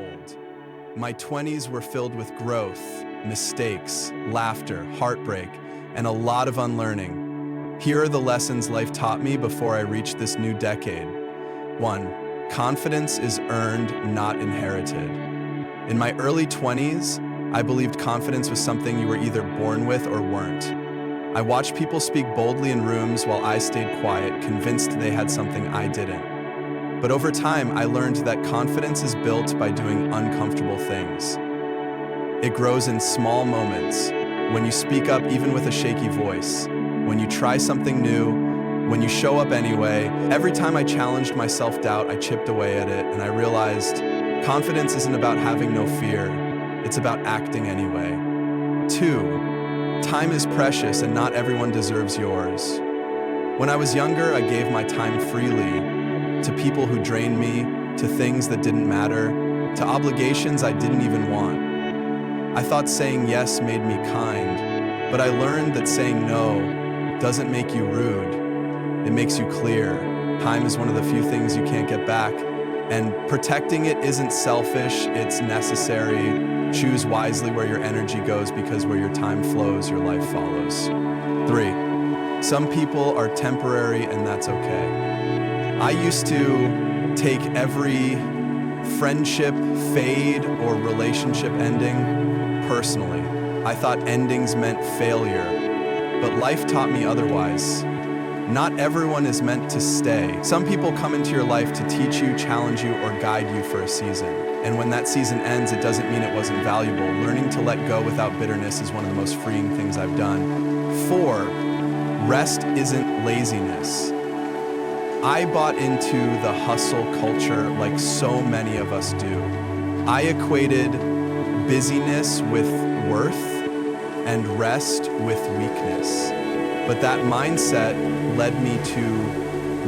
unfold. My 20s were filled with growth, mistakes, laughter, heartbreak, and a lot of unlearning. Here are the lessons life taught me before I reached this new decade. 1. Confidence is earned, not inherited. In my early 20s, I believed confidence was something you were either born with or weren't. I watched people speak boldly in rooms while I stayed quiet, convinced they had something I didn't. But over time, I learned that confidence is built by doing uncomfortable things. It grows in small moments, when you speak up even with a shaky voice, when you try something new, when you show up anyway. Every time I challenged my self-doubt, I chipped away at it, and I realized confidence isn't about having no fear, it's about acting anyway. 2. Time is precious and not everyone deserves yours. When I was younger, I gave my time freely to people who drained me, to things that didn't matter, to obligations I didn't even want. I thought saying yes made me kind, but I learned that saying no doesn't make you rude. It makes you clear. Time is one of the few things you can't get back, and protecting it isn't selfish, it's necessary. Choose wisely where your energy goes, because where your time flows, your life follows. 3. Some people are temporary, and that's okay. I used to take every friendship fade or relationship ending personally. I thought endings meant failure, but life taught me otherwise. Not everyone is meant to stay. Some people come into your life to teach you, challenge you, or guide you for a season. And when that season ends, it doesn't mean it wasn't valuable. Learning to let go without bitterness is one of the most freeing things I've done. 4. Rest isn't laziness. I bought into the hustle culture like so many of us do. I equated busyness with worth and rest with weakness. But that mindset led me to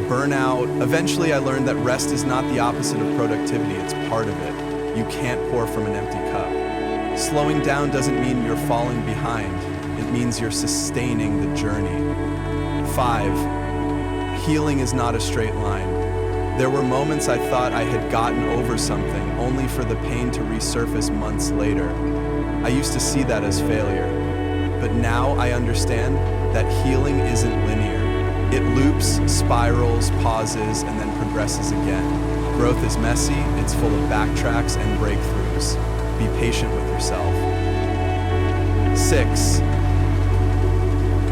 burnout. Eventually, I learned that rest is not the opposite of productivity, it's part of it. You can't pour from an empty cup. Slowing down doesn't mean you're falling behind. It means you're sustaining the journey. 5. Healing is not a straight line. There were moments I thought I had gotten over something, only for the pain to resurface months later. I used to see that as failure. But now I understand that healing isn't linear. It loops, spirals, pauses, and then progresses again. Growth is messy, it's full of backtracks and breakthroughs. Be patient with yourself. 6.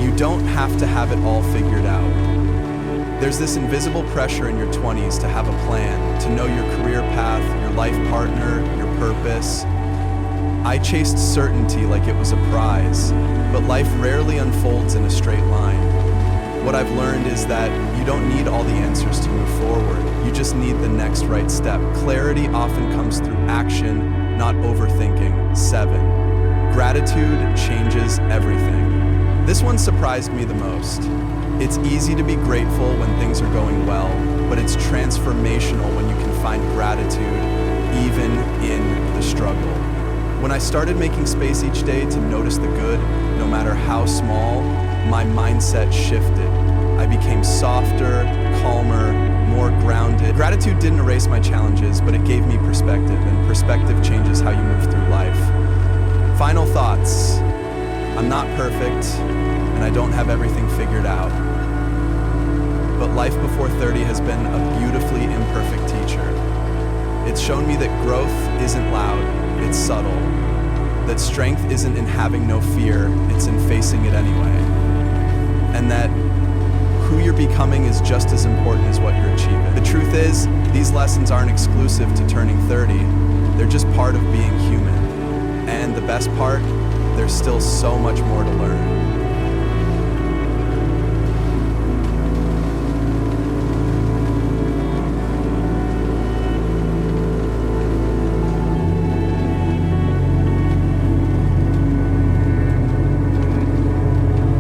You don't have to have it all figured out. There's this invisible pressure in your 20s to have a plan, to know your career path, your life partner, your purpose. I chased certainty like it was a prize, but life rarely unfolds in a straight line. What I've learned is that you don't need all the answers to move forward. You just need the next right step. Clarity often comes through action, not overthinking. 7. Gratitude changes everything. This one surprised me the most. It's easy to be grateful when things are going well, but it's transformational when you can find gratitude even in the struggle. When I started making space each day to notice the good, no matter how small, my mindset shifted. I became softer, calmer, more grounded. Gratitude didn't erase my challenges, but it gave me perspective, and perspective changes how you move through life. Final thoughts. I'm not perfect, and I don't have everything figured out. But life before 30 has been a beautifully imperfect teacher. It's shown me that growth isn't loud, it's subtle. That strength isn't in having no fear, it's in facing it anyway. And that who you're becoming is just as important as what you're achieving. The truth is, these lessons aren't exclusive to turning 30. They're just part of being human. And the best part, there's still so much more to learn.